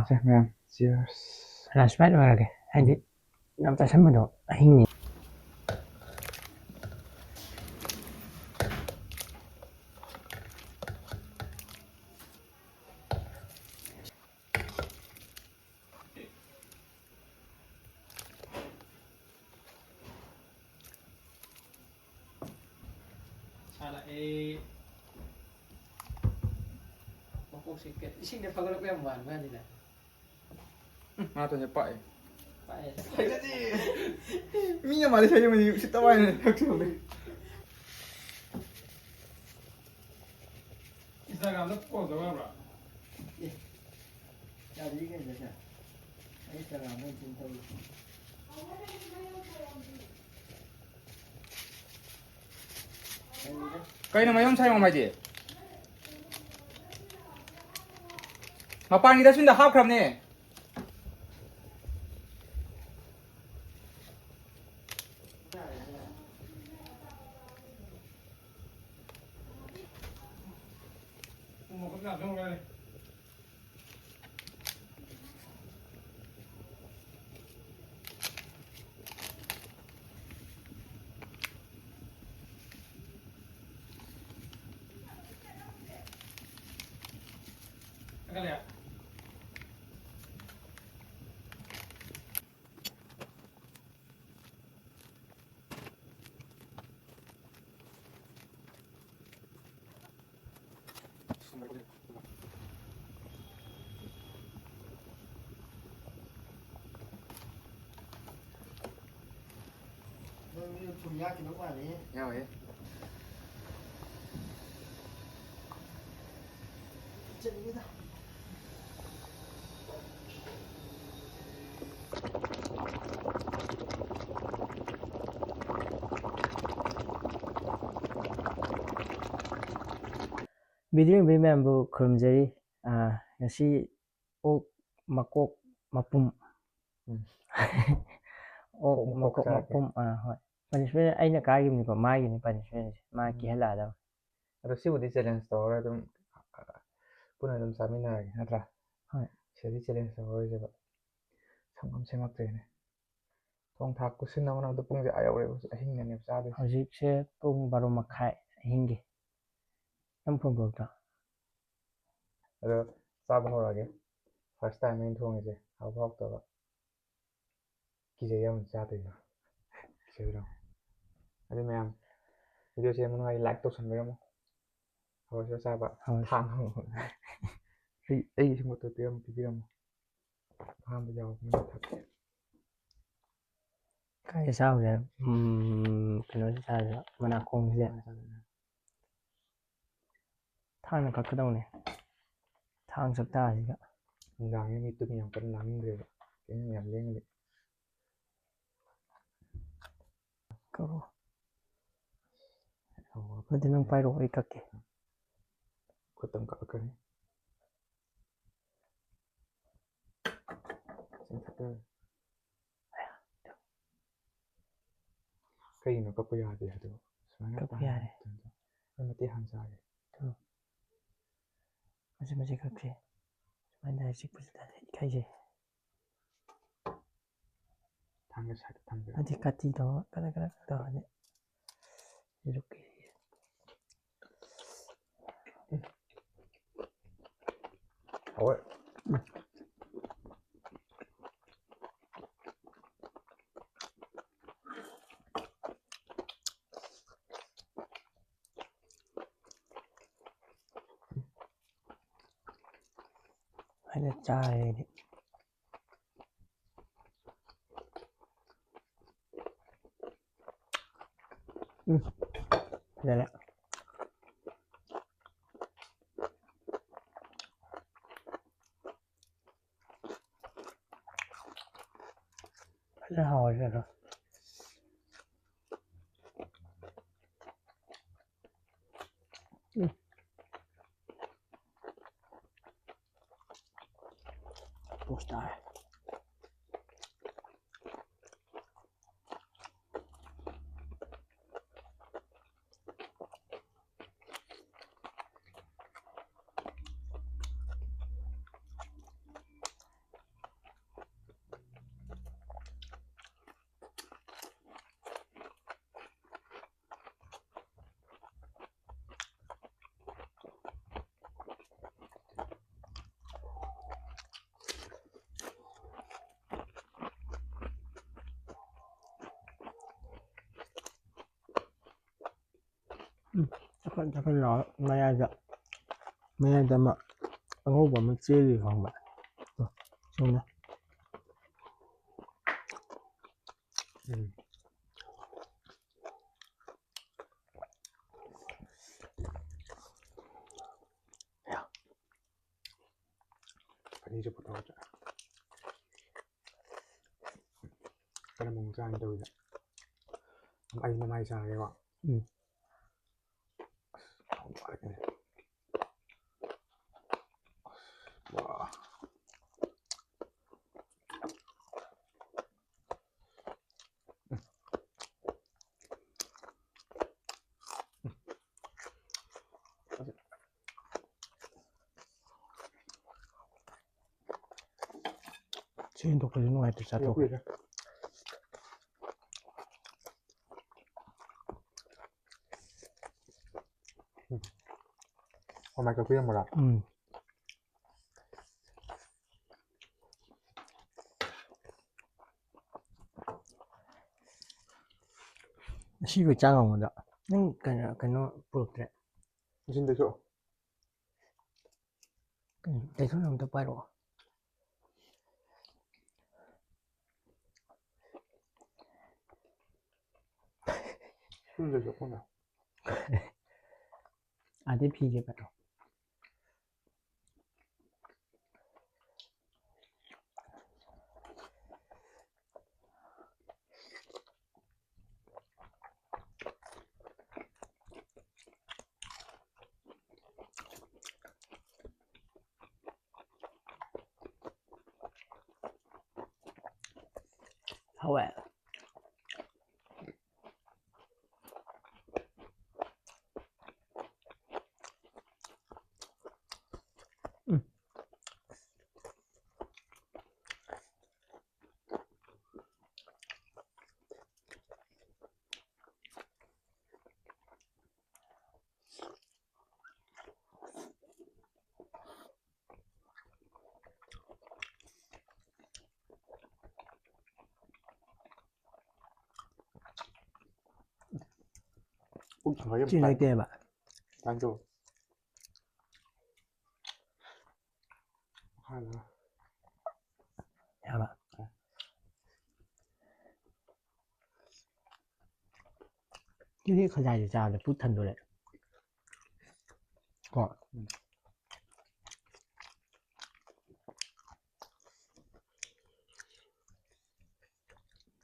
자, 그냥 cheers. 라스 바이트 말하게. 하이디 남자 선물도 행니. Ala mako sikit. Ising dia pagulap yang wan kan dia. Mana tuh nyepak ya? Pai. Minyak malah saya meni kita main. Instagram nó có rồi không ạ? Jadi kan dia. Instagram main cinta. Kayo na mayong sayo mamaji. Mapang ida sunda half crab ni. Một cái nào trong đây này. Cái này ạ. Chùm nhát thì nó quả đấy. Nhau vậy. Chân như thế. 비디오 멤버 그럼제리 역시 옥 막곡 막붐. 옥 막곡 막붐 ꯍꯣꯏ. Punishment ꯑꯩꯅ ꯀꯥꯈꯤꯕꯅꯤꯀꯣ ꯃꯥꯒꯤꯅꯤ ꯄꯅꯤꯁꯃꯦꯟꯁꯦ ꯃꯥ ꯀꯤꯍꯜꯂꯛꯑꯗꯕ. ꯑꯗꯣ ꯁꯤꯕꯨꯗꯤ challenge ꯇꯧꯔꯒ ꯑꯗꯨꯝ ꯄꯨꯟꯅ ꯑꯗꯨꯝ ꯆꯥꯃꯤꯟꯅꯔꯒꯦ ꯅꯠꯇ꯭ꯔꯥ? ꯍꯣꯏ. ꯁꯤꯗꯤ ꯆꯦꯂꯦꯟꯖ ꯇꯧꯔꯔꯣꯏꯁꯦꯕ. ꯁꯪꯒꯣꯝ ꯁꯦꯝꯃꯛꯇꯣꯏꯅꯦ. ꯊꯣꯡ ꯊꯥꯛ ꯀꯨꯁꯤꯟꯅ ꯍꯣꯠꯅꯕꯗ ꯄꯨꯡꯁꯦ ꯌꯧꯔꯦꯕ ꯑꯍꯤꯡꯗꯅꯦꯕ ꯆꯥꯗꯣꯏꯁꯦ. ꯍꯧꯖꯤꯛꯁꯦ ꯄꯨꯡ 12:30 ꯑꯍꯤꯡꯒꯤ. ꯌꯥꯝ ꯐꯕꯧꯗ. ꯑꯗꯣ ꯆꯥꯕ ꯍꯧꯔꯒꯦ. ꯐꯥꯔꯁ ꯇꯥꯏꯝ ꯑꯩꯅ ꯊꯣꯡꯉꯤꯁꯦ ꯍꯥꯎꯕ ꯍꯥꯎꯇꯕ ꯀꯤꯖꯩ ꯌꯥꯝ ꯆꯥꯗꯣꯏꯅꯣ. ꯀꯤꯖꯩꯔꯣ? ꯑꯗꯨ ꯃꯌꯥꯝ ꯚꯤꯗꯤꯑꯣꯁꯦ ꯌꯥꯝ ꯅꯨꯡꯉꯥꯏ ꯂꯥꯏꯛ ꯇꯧꯁꯟꯕꯤꯔꯝꯃꯣ. ꯍꯧꯔꯁꯤꯔ ꯆꯥꯕ ꯊꯥꯡ ꯑꯩ ꯁꯤꯡꯃꯠꯇꯣ ꯄꯤꯕꯤꯔꯝꯃꯣ. ꯑꯍꯥꯟꯕ ꯌꯥꯎꯕꯅꯤꯅ ꯊꯛꯀꯦ. ꯀꯥꯏꯗ ꯆꯥꯎꯁꯦ ꯀꯩꯅꯣꯁꯦ ꯆꯥꯁꯦ ꯃꯅꯥꯀꯣꯡꯁꯦ ꯊꯥꯡꯅ ꯀꯛꯀꯗꯧꯅꯦ. ꯊꯥꯡ ꯆꯞꯇꯥꯁꯤꯒ. ꯅꯨꯡꯗꯥꯡꯁꯦ ꯃꯤ ꯇꯨꯝ ꯌꯥꯝ ꯀꯟꯅ ꯂꯥꯡꯅꯤꯡꯗ꯭ꯔꯦꯕ. ꯀꯩꯅꯣ ꯌꯥꯝ ꯂꯦꯡꯉꯗꯤ. ꯀꯛꯑꯣ. ꯑꯗꯨꯗꯤ ꯅꯪ ꯄꯥꯏꯔꯛꯑꯣ ꯑꯩ ꯀꯛꯀꯦ. ꯈꯨꯠꯇꯪ ꯀꯛꯀꯅꯤ. ꯀꯩꯒꯤꯅꯣ ꯀꯛꯄ ꯌꯥꯗꯦ ꯑꯗꯨ ꯁꯨꯃꯥꯏꯅ ꯀꯛꯄ ꯌꯥꯔꯦ. ꯑꯩ ꯃꯇꯦꯛ ꯍꯥꯟ ꯆꯥꯒꯦ. ꯃꯆꯦꯠ ꯃꯆꯦꯠ ꯀꯛꯁꯦ. ꯁꯨꯃꯥꯏꯅ ꯗꯥꯏꯔꯦꯛ ꯆꯤꯛꯄꯁꯤꯗ ꯏꯀꯥꯏꯖꯩ. ꯊꯥꯡꯒ ꯁꯥꯏꯗ ꯊꯝꯕꯤꯔꯣ. ꯑꯗꯨꯗꯤ ꯀꯥꯇꯤ ꯇꯧꯔ ꯀꯗ ꯇꯧꯔꯗꯤ ꯏꯔꯨꯛꯀꯤ. ꯍꯣꯏ. ꯑꯩꯅ ꯆꯥꯔꯦꯗꯤ. ꯐꯖꯔꯦ. فعلا هوا جرى. مستعد. 잠깐 나와 마야자 막 ang호ba mà chế gì không bạn xong đó Phải đi cho một đầu cái là mong ra đâu vậy anh năm nay ra cái bạn không phải cái này wow. Trên thuộc về ngoài từ xa thuộc hôm nay cà phê một lần Sĩ phải trang không đó nhưng cái nó bột đấy xin tới chỗ cái số làm tập bài rồi xin tới chỗ không nào 아대 피게 바로 하와이 chỉ lấy tiền bạn ăn rồi hay là ya bạn cái gì không dài ra là phút thần rồi đấy còn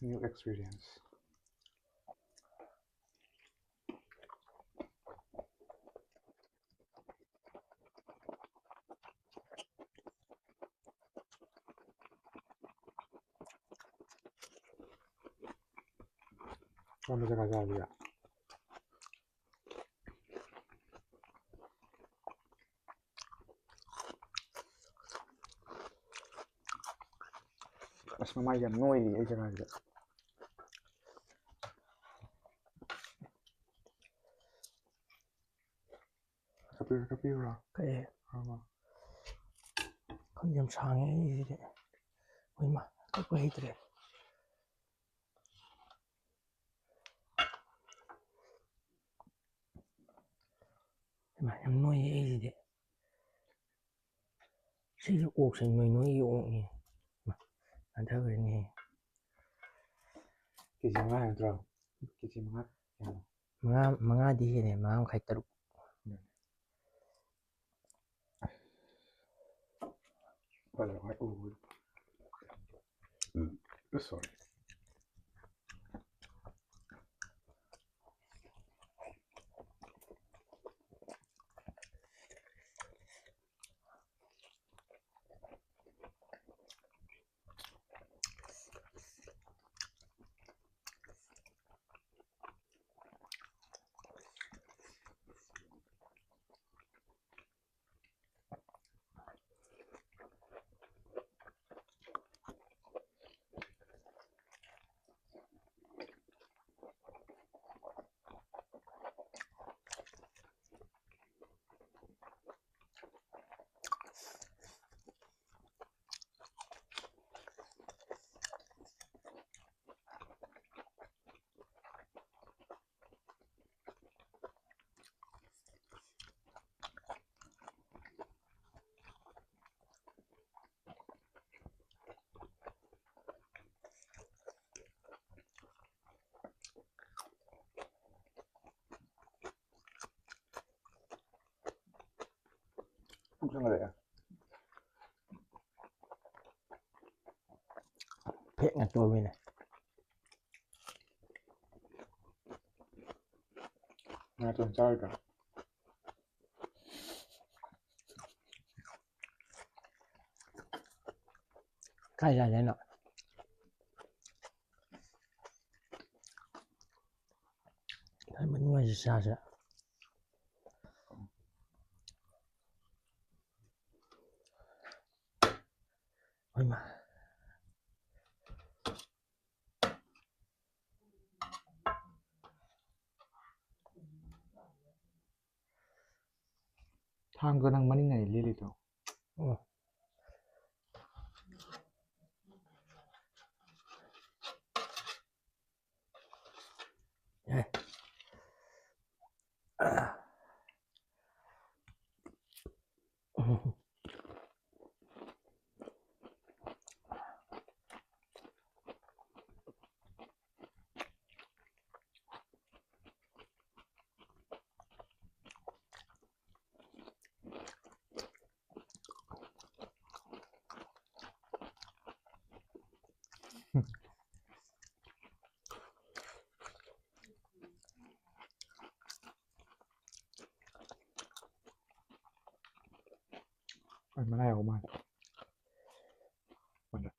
new experience con bây giờ là ra gì ạ mà may giảm nuôi thì ấy chẳng là cà phê rồi cái không dám sang ấy đấy ôi mà cái quay đấy mà em nuôi ấy gì đấy xây dựng cuộc sống người nuôi yêu nhỉ mà anh thơ cái này cái gì mà hàng rồi cái gì mà mga đi này mà không khai tự gọi là hỏi sorry 생각해요. 팩ตัวมีนะ 나 좀 짜울까. ใกล้จะแล้วเนาะให้มันว่าจะซาซะเฮ้ยมา 다음 거랑 많이 나 일일이도. 어. 예. 얼마나 야고만. 먼저.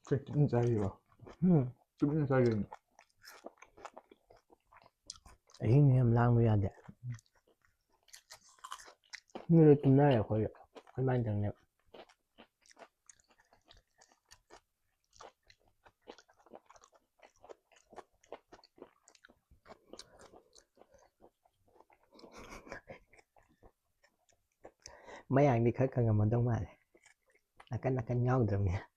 뜯는 짤이야. 뜯는 짤이. ý ni em lang bây giờ như tụi nó là khỏi khỏi mang thằng này mấy anh đi khởi cần mình đâu mà là cái nhon rồi nè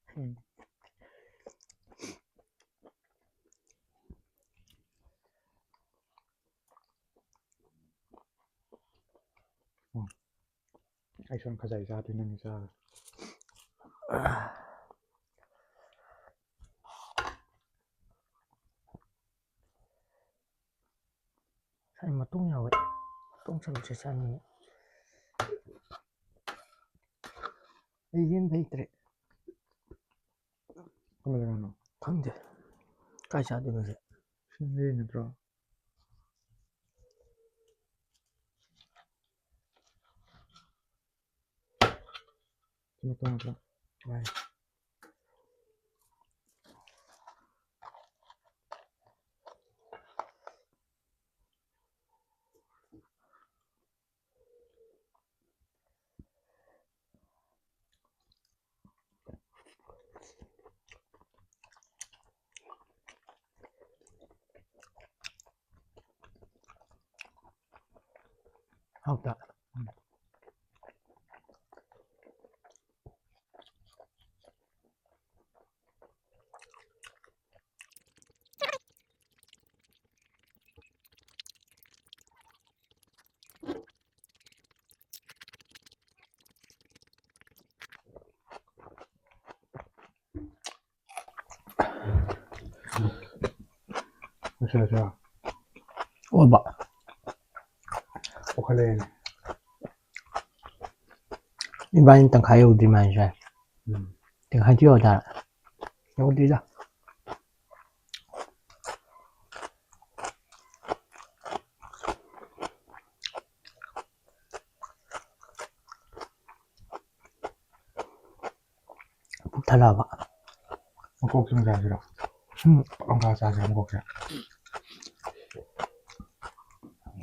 ai son khazai ra thì nang ra. sao mà tung nhau vậy tung sao sẽ sao nữa đi đến đây đấy Come le vanno? không được cái sao được rồi Scendini però. Ti metto un'altra. Vai. học tập Aspetta. ôi bạ O calene.一般等还有的嘛是等还就要的有的了 thật là vậy Một cục trong ra rồi đó. Ông cao ra rồi một cục kìa.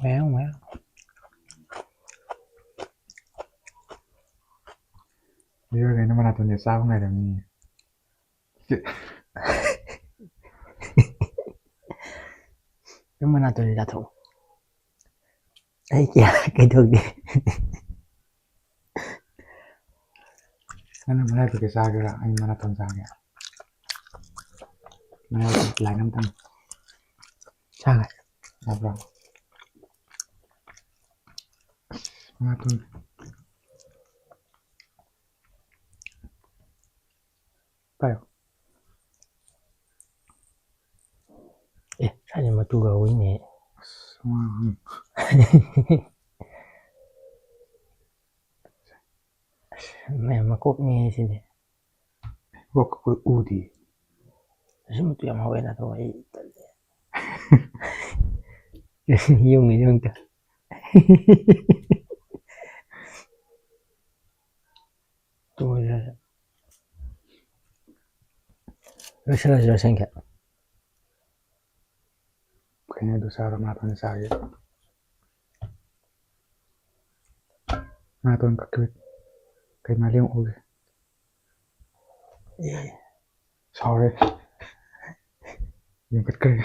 méo Io che non me la toglie sa come era mia. nhưng mà là tôi đã thủ Ấy chà, cái thuộc đi. นั่นน่ะมันได้ตัวเกซ่ากันละอันนี้มันน่าตอนซ่าเนี่ยมันได้หลายน้ำตั้ง Sao lại? รับรองมาตัวไปเหรอ Ê, sao lại mà tu gấu ấy nhỉ? มา Mẹ mà cốt nghe xin đi. พวกอูดี Sao mà tụi em hỏi là thôi. Yêu người thương ta. Tôi là rồi sao là sinh cả. ใครเนี่ยดูซาเรามาตอนซ่าเยอะมาตอนก็คือใครมาเลี้ยงโอ้ย sorry ยังกัดเกย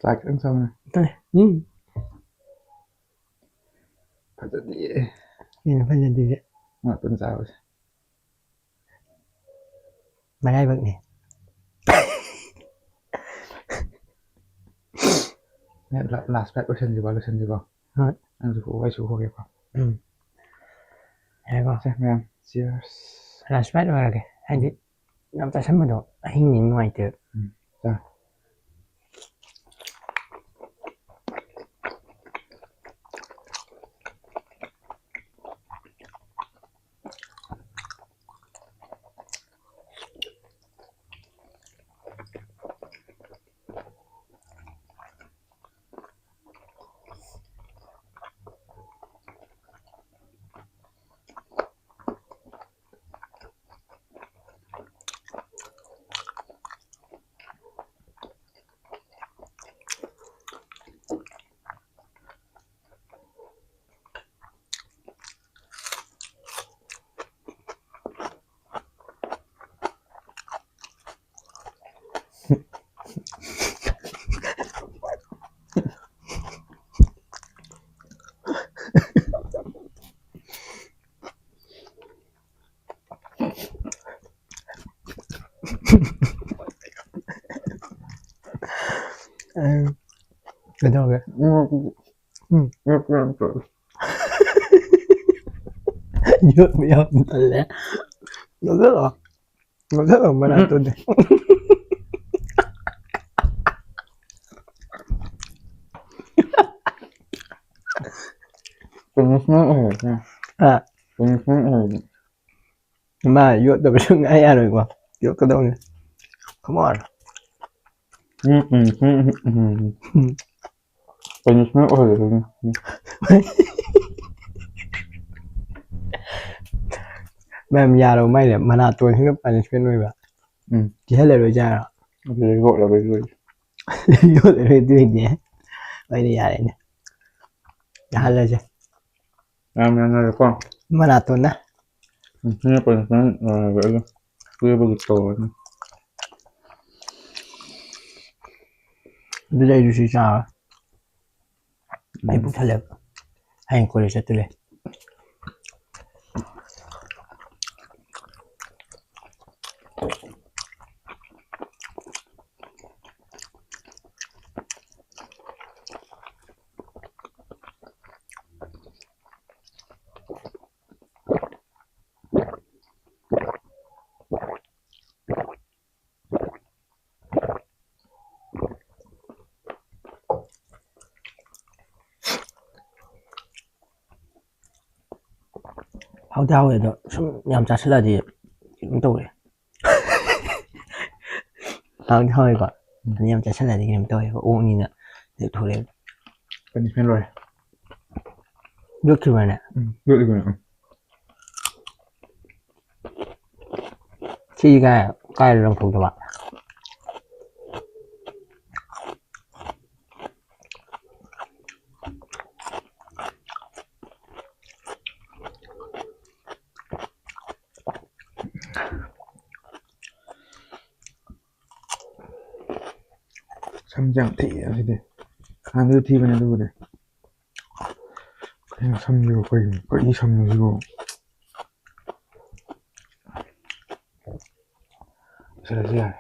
จ่ายกันซ้ำนะ Thôi,ถ้าจะดี nhìn phải nhìn đi. มาต้นสาว Mà đây bận nè. เนี่ย last pack เราเช่นดีกว่าเราเช่นดีกว่า Hả? อันสุดไว้ชูโคเก็บก่อน Hay quá. ใช่ไหมครับ cheers Là spread vào kìa. Anh đi. Năm ta sắm mà độ. Anh nhìn ngoài từ. จ้า Được đâu kìa. เริ่มเกิด Nhớ bị ơn thật lẽ. Nó rất là. Nó rất là mà làm tôi này. เป็นมิสเนอร์นะ À. เป็นมิสเนอร์ Mà vô tập trung ai à rồi quá. Vô cái đâu nè. Come on. เป็นมิสเนอร์เลย Mà già đâu may là mà nào tôi không phải là chuyên nuôi vậy. Chỉ hết lời rồi cha rồi. เลยโกรธเราไปเลย Vô lời rồi tôi nhé. Vậy thì già đấy nè. Dạ hết lời chưa. ยังไงก็ Mà nào tôi nè. นี่เป็นมิสเนอร์แบบเพื่อบุกโตนะ Đưa đây rồi sao rồi. Mày bút thật lực. Hay cô để cho tôi lên. Hao đau rồi đó. Xong nhầm chắc là gì. Chúng tôi. Hao thôi gọi. Nhầm chắc là gì nhầm tôi. Uống nhìn nè. Để thôi lên. เป็นมิสเนอร์เลย Nước kìa mà nè. เยอะดีกว่า Chi cái lòng thủ cho bạn. ꯁꯝꯁꯦ ꯌꯥꯝ ꯊꯤꯑꯦ ꯁꯤꯗꯤ ꯍꯥꯟꯅꯗꯤ ꯊꯤꯕꯅꯦ ꯑꯗꯨꯕꯨꯗꯤ 그냥 삼류 거의 이 삼류이고 그래서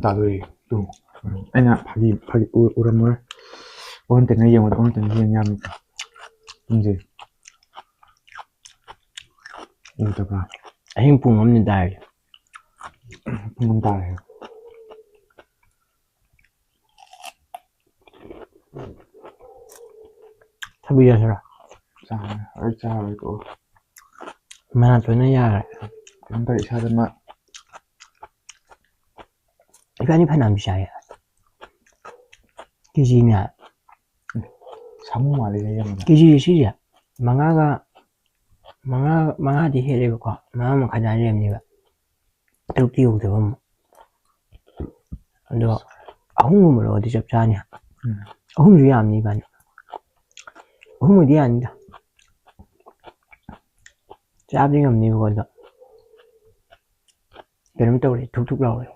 따도이 또 아니야 파기 오랜물 오늘 때는 이형보다 오늘 때는 이형이 이제 이거다가 ꯑꯍꯤꯡ ꯄꯨꯡ ꯑꯃꯅꯤ ꯇꯥꯔꯦ 분명 따라요 ꯊꯕꯤꯔꯁꯤꯔ 자 얼짜 이거 ꯃꯅꯥ ꯇꯣꯏꯅ ꯌꯥꯔꯦ 그런데 이사들만 이거ꯐꯅꯌꯥꯝ ꯆꯥꯏ ꯀꯦꯖꯤꯅꯦ 사무 말이야 이거는 ꯀꯦꯖꯤ ꯁꯤꯁꯦ ꯃꯉꯥꯗꯤ ꯍꯦꯜꯂꯦꯕꯀꯣ 5.5 ꯂꯩꯔꯝꯅꯦꯕ 6ꯇꯤ ꯌꯧꯗꯕ ꯑꯃꯨꯛ ꯑꯗꯣ 3ꯒꯨꯝꯕ ꯂꯧꯔꯗꯤ ꯆꯞ ꯆꯥꯅꯤ 3ꯁꯨ ꯌꯥꯝꯅꯤ 이ꯕꯥꯅꯤ 3ꯕꯨꯗꯤ ꯌꯥꯅꯤꯗ ꯆꯥꯕꯗꯤ ꯉꯝꯅꯤꯕꯀꯣ ꯑꯗꯣ ꯀꯩꯅꯣꯝ ꯇꯧꯔꯦ ꯊꯨꯛ ꯂꯥꯎꯔꯦ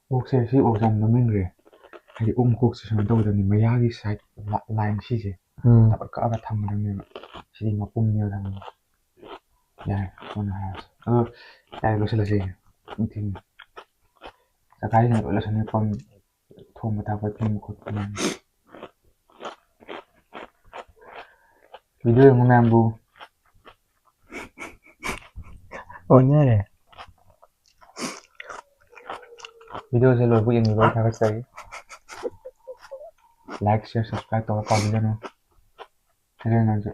옥새 시 오전 넘는그래 하기 옥국수 좀 떠오더니 마야기 사이트 라인 시제 다bar 까가 탐그러면 시디 막봄니어 담는 야 그거는 하야서 야 이거 실라지 인팅 자가이는 올라서는 뻔 통을 다 버티는 것뿐만 비디오 영상 뭐 오늘에 वीडियो से लोगों ये निकल था चाहिए लाइक शेयर सब्सक्राइब तो कर दीजिए चलिए ना जो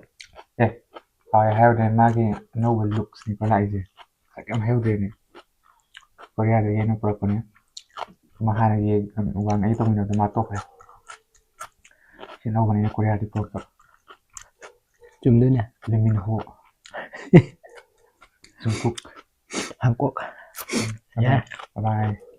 I have the मागे no looks निकल आई जे क्या हम have ने कोरिया रे ये ना प्रॉपर ने महान ये वांग ये तो मुझे तो मातो है ये ना बने कोरिया दी प्रॉपर ꯆꯨꯝꯗꯣꯏꯅꯦ लेमिन हो जंकुक 한국 야 bye bye